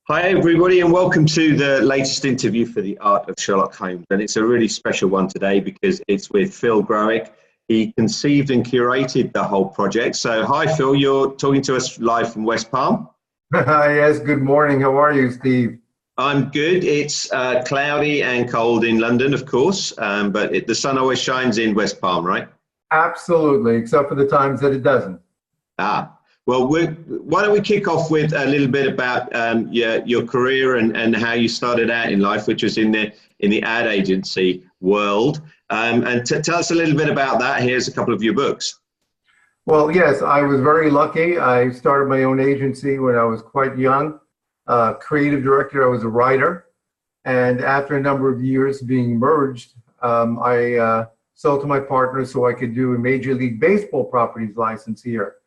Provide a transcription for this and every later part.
Hi, everybody, and welcome to the latest interview for the Art of Sherlock Holmes. And it's a really special one today because it's with Phil Growick. He conceived and curated the whole project. So, hi, Phil, you're talking to us live from West Palm. Yes, good morning. How are you, Steve? I'm good. It's cloudy and cold in London, of course, but the sun always shines in West Palm, right? Absolutely, except for the times that it doesn't. Well, why don't we kick off with a little bit about your career and how you started out in life, which was in the ad agency world. And tell us a little bit about that. Here's a couple of your books. Well, yes, I was very lucky. I started my own agency when I was quite young. Creative director, I was a writer. And after a number of years being merged, I sold to my partner so I could do a Major League Baseball properties license here.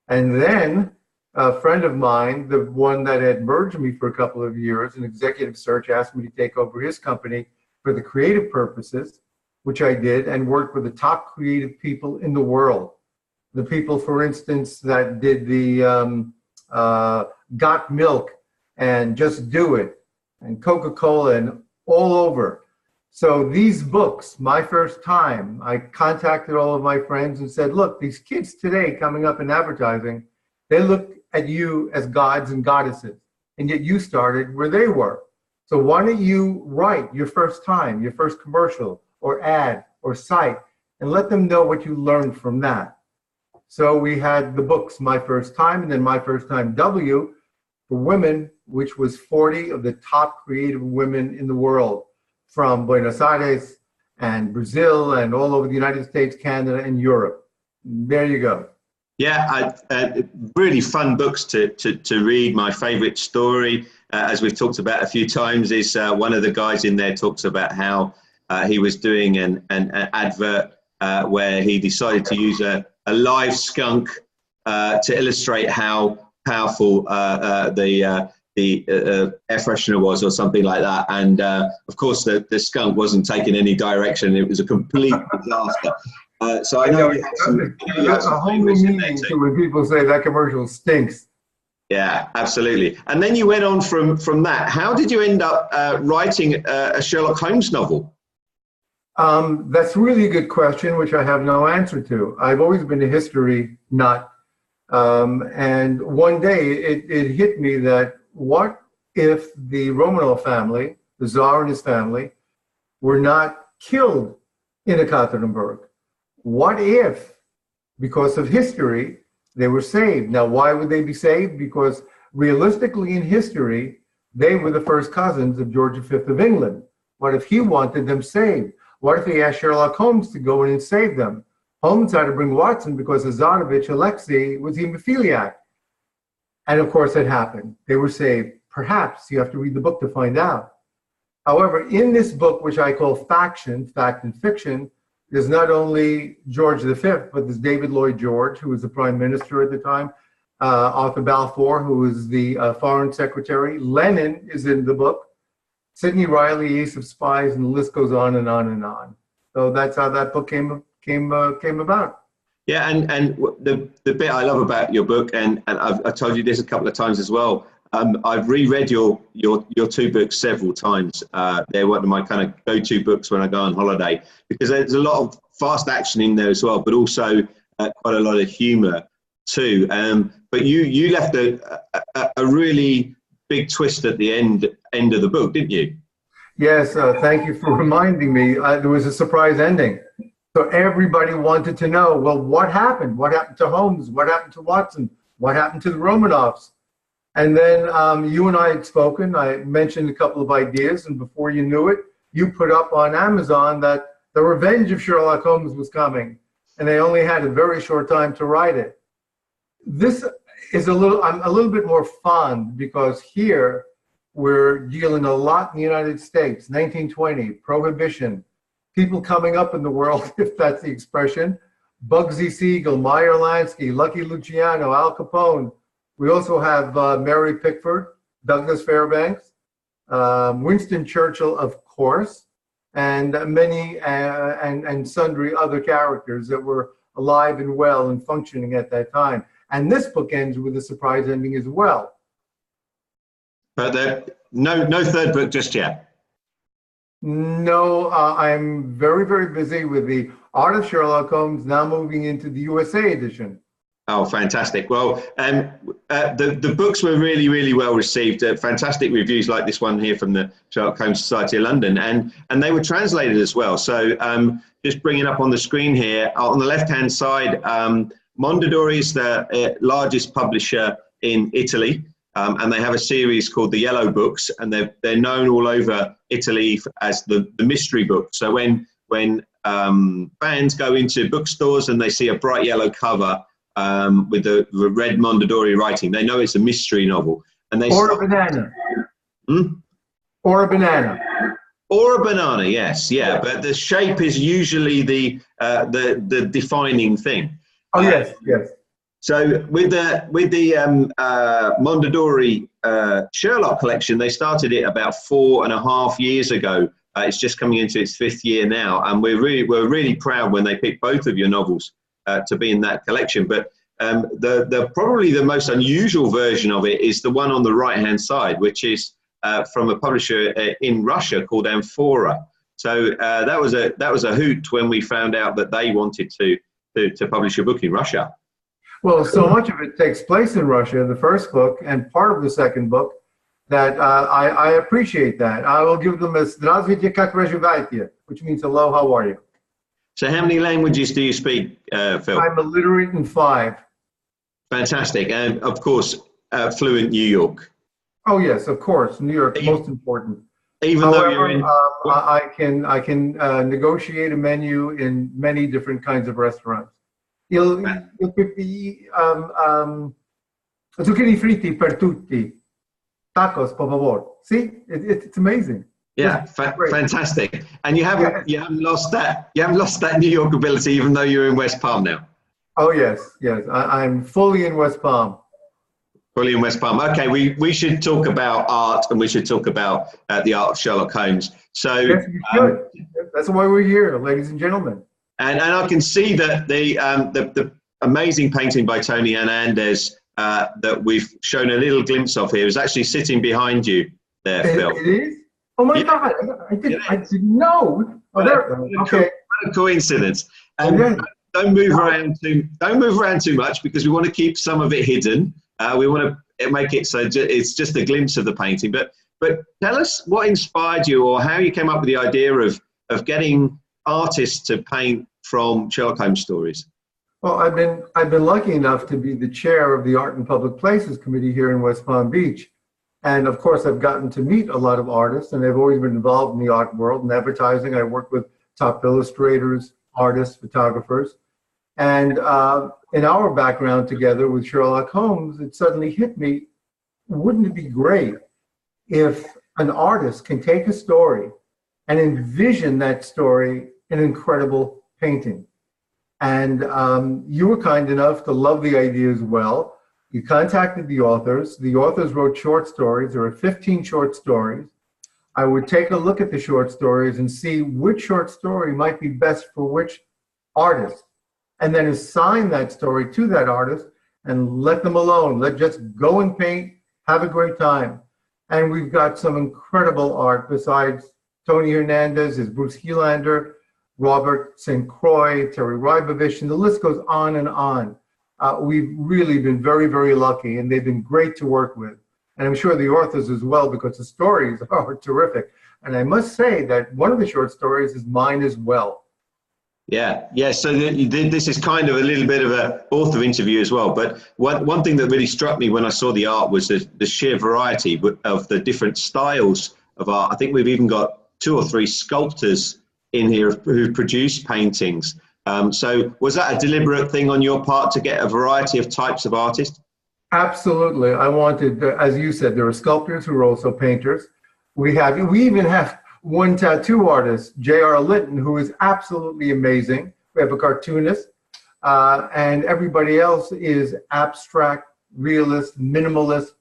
And then a friend of mine, the one that had merged me for a couple of years, an executive search, asked me to take over his company for the creative purposes, which I did, and worked with the top creative people in the world. The people, for instance, that did the Got Milk and Just Do It and Coca-Cola and all over. So these books, my first time, I contacted all of my friends and said, look, these kids today coming up in advertising, they look at you as gods and goddesses, and yet you started where they were. So why don't you write your first time, your first commercial or ad or site, and let them know what you learned from that. So we had the books, My First Time, and then My First Time W for women, which was 40 of the top creative women in the world, from Buenos Aires and Brazil and all over the United States, Canada, and Europe. There you go. Yeah, really fun books to read. My favorite story, as we've talked about a few times, is one of the guys in there talks about how he was doing an advert where he decided to use a live skunk to illustrate how powerful the air freshener was, or something like that. And of course, the skunk wasn't taking any direction. It was a complete disaster. So I know you have some favorites in there too. When people say that commercial stinks. Yeah, absolutely. And then you went on from that. How did you end up writing a Sherlock Holmes novel? That's really a good question, which I have no answer to. I've always been a history nut. And one day it hit me that what if the Romanov family, the Tsar and his family, were not killed in Ekaterinburg? What if, because of history, they were saved? Now, why would they be saved? Because realistically in history, they were the first cousins of George V of England. What if he wanted them saved? What if he asked Sherlock Holmes to go in and save them? Holmes had to bring Watson because Tsarevich Alexei was hemophiliac. And of course it happened. They were saved. Perhaps you have to read the book to find out. However, in this book, which I call Faction, Fact and Fiction, there's not only George V, but there's David Lloyd George, who was the prime minister at the time, Arthur Balfour, who was the foreign secretary. Lenin is in the book, Sidney Riley, Ace of Spies, and the list goes on and on and on. So that's how that book came about. Yeah, and the bit I love about your book, and I've told you this a couple of times as well, I've reread your two books several times. They're one of my kind of go-to books when I go on holiday, because there's a lot of fast action in there as well, but also quite a lot of humour too. But you left a really big twist at the end of the book, didn't you? Yes, thank you for reminding me. There was a surprise ending. So everybody wanted to know, well, what happened? What happened to Holmes? What happened to Watson? What happened to the Romanovs? And then you and I had spoken. I mentioned a couple of ideas, and before you knew it, you put up on Amazon that The Revenge of Sherlock Holmes was coming, and they only had a very short time to write it. This is I'm a little bit more fond, because here we're dealing a lot in the United States, 1920, Prohibition, people coming up in the world, if that's the expression, Bugsy Siegel, Meyer Lansky, Lucky Luciano, Al Capone. We also have Mary Pickford, Douglas Fairbanks, Winston Churchill, of course, and many and sundry other characters that were alive and well and functioning at that time. And this book ends with a surprise ending as well. But no third book just yet. No, I'm very, very busy with the Art of Sherlock Holmes, now moving into the USA edition. Oh, fantastic. Well, the books were really, really well received. Fantastic reviews like this one here from the Sherlock Holmes Society of London. And they were translated as well. So just bringing up on the screen here, on the left-hand side, Mondadori is the largest publisher in Italy. And they have a series called the Yellow Books, and they're known all over Italy as the mystery book. So when fans go into bookstores and they see a bright yellow cover, with the red Mondadori writing, they know it's a mystery novel. And or a banana. Or a banana. Or a banana, yes, yeah. But the shape is usually the defining thing. Oh yes, yes. So with the Mondadori Sherlock collection, they started it about 4.5 years ago. It's just coming into its 5th year now, and we're really proud when they picked both of your novels to be in that collection. But probably the most unusual version of it is the one on the right-hand side, which is from a publisher in Russia called Amphora. So that was a hoot when we found out that they wanted to publish a book in Russia. Well, so much of it takes place in Russia, the first book, and part of the second book, that I appreciate that. I will give them a "Здравствуйте, как вы живете," which means "Hello, how are you?" So how many languages do you speak, Phil? I'm illiterate in 5. Fantastic. And of course, fluent New York. Oh yes, of course. New York, most important. Even However, though you're in... I can negotiate a menu in many different kinds of restaurants. Zucchini fritti per tutti. Tacos, por favor. See? It's amazing. Yeah, fantastic. And you haven't lost that New York ability, even though you're in West Palm now. Oh yes, yes. I'm fully in West Palm. Fully in West Palm. Okay, we should talk about art, and we should talk about the art of Sherlock Holmes. So yes, you should. That's why we're here, ladies and gentlemen. And I can see that the amazing painting by Tony Hernandez that we've shown a little glimpse of here is actually sitting behind you there, Phil. It is? Oh my God! I didn't know. Oh, there. Okay. What a coincidence. And don't move around too much, because we want to keep some of it hidden. We want to make it so it's just a glimpse of the painting. But tell us what inspired you, or how you came up with the idea of getting artists to paint from Sherlock Holmes stories. Well, I've been lucky enough to be the chair of the Art and Public Places Committee here in West Palm Beach. And of course, I've gotten to meet a lot of artists, and they've always been involved in the art world and advertising. I work with top illustrators, artists, photographers. And in our background together with Sherlock Holmes, it suddenly hit me, wouldn't it be great if an artist can take a story and envision that story in an incredible painting? And you were kind enough to love the idea as well. You contacted the authors. The authors wrote short stories. There are 15 short stories. I would take a look at the short stories and see which short story might be best for which artist, and then assign that story to that artist and let them alone. Just go and paint, have a great time. And we've got some incredible art besides Tony Hernandez, is Bruce Helander, Robert St. Croix, Terry Rybovich, and the list goes on and on. We've really been very, very lucky, and they've been great to work with. And I'm sure the authors as well, because the stories are terrific. And I must say that one of the short stories is mine as well. Yeah. So this is kind of a little bit of an author interview as well. But one thing that really struck me when I saw the art was the sheer variety of the different styles of art. I think we've even got 2 or 3 sculptors in here who produce paintings. So was that a deliberate thing on your part to get a variety of types of artists? Absolutely. I wanted, as you said, there are sculptors who are also painters. We even have one tattoo artist, J.R. Linton, who is absolutely amazing. We have a cartoonist, and everybody else is abstract, realist, minimalist.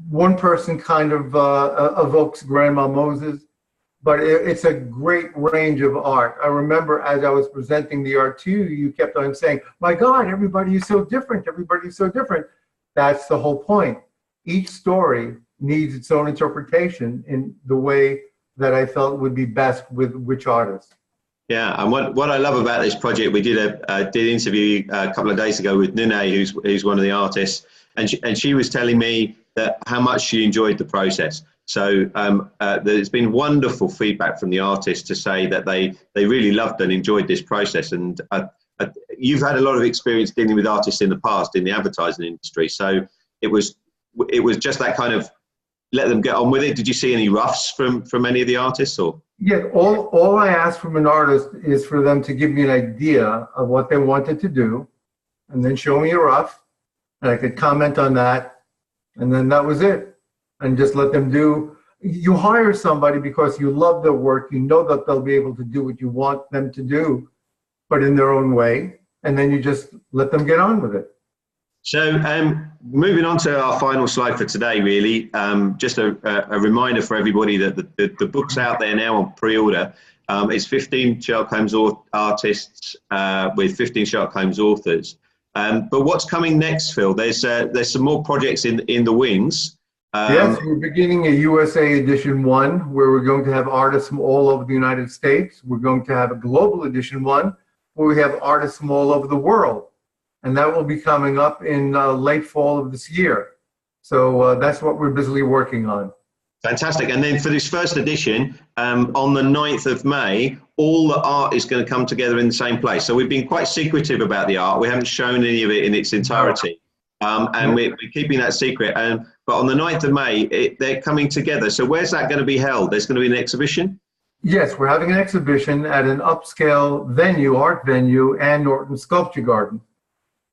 One person kind of evokes Grandma Moses, but it's a great range of art. I remember as I was presenting the art to you, you kept on saying, my God, everybody is so different. Everybody is so different. That's the whole point. Each story needs its own interpretation in the way that I felt would be best with which artist. Yeah, and what I love about this project, we did an interview a couple of days ago with Nune, who's one of the artists, and she was telling me that how much she enjoyed the process. So there's been wonderful feedback from the artists to say that they really loved and enjoyed this process. And you've had a lot of experience dealing with artists in the past in the advertising industry, so it was just that kind of let them get on with it. Did you see any roughs from any of the artists, or? Yeah, all I ask from an artist is for them to give me an idea of what they wanted to do, and then show me a rough, and I could comment on that, and then that was it. And just let them do. You hire somebody because you love their work, you know that they'll be able to do what you want them to do, but in their own way, and then you just let them get on with it. So moving on to our final slide for today, really, just a reminder for everybody that the book's out there now on pre-order. It's 15 Sherlock Holmes artists with 15 Sherlock Holmes authors. But what's coming next, Phil? There's some more projects in the wings. Yes, we're beginning a USA Edition 1, where we're going to have artists from all over the United States. We're going to have a Global Edition 1, where we have artists from all over the world. And that will be coming up in late fall of this year. So that's what we're busily working on. Fantastic. And then for this first edition, on the 9th of May, all the art is going to come together in the same place. So we've been quite secretive about the art. We haven't shown any of it in its entirety. And we're keeping that secret. But on the 9th of May, they're coming together. So where's that going to be held? There's going to be an exhibition? Yes, we're having an exhibition at an upscale venue, art venue, and Norton Sculpture Garden.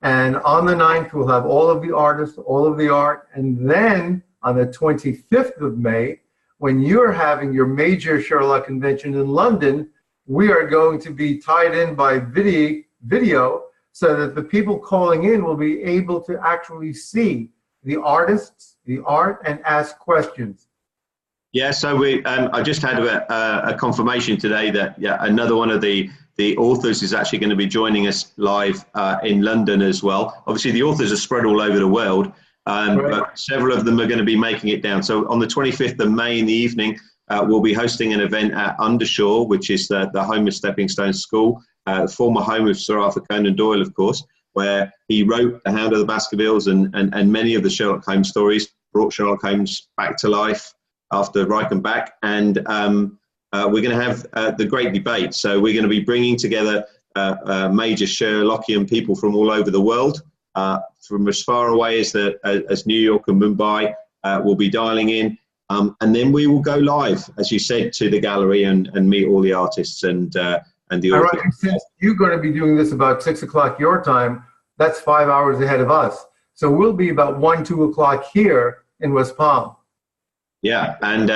And on the 9th, we'll have all of the artists, all of the art. And then on the 25th of May, when you're having your major Sherlock convention in London, we are going to be tied in by video so that the people calling in will be able to actually see the artists, the art, and ask questions. Yeah, so I just had a confirmation today that another one of the authors is actually going to be joining us live in London as well. Obviously, the authors are spread all over the world, but several of them are going to be making it down. So on the 25th of May in the evening, we'll be hosting an event at Undershore, which is the home of Stepping Stone School, the former home of Sir Arthur Conan Doyle, of course, where he wrote The Hound of the Baskervilles and many of the Sherlock Holmes stories, brought Sherlock Holmes back to life after Reichenbach. And we're going to have the great debate. So we're going to be bringing together major Sherlockian people from all over the world, from as far away as New York and Mumbai will be dialing in. And then we will go live, as you said, to the gallery and meet all the artists and the authors. All right, since you're going to be doing this about 6 o'clock your time, that's 5 hours ahead of us. So we'll be about 1, 2 o'clock here in West Palm. Yeah, and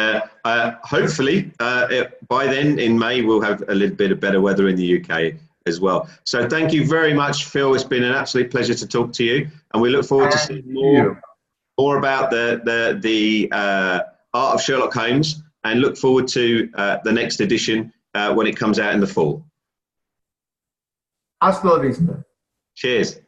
hopefully by then in May we'll have a little bit of better weather in the UK as well. So thank you very much, Phil. It's been an absolute pleasure to talk to you, and we look forward to seeing more about the Art of Sherlock Holmes, and look forward to the next edition when it comes out in the fall. Hasta la vista. Cheers.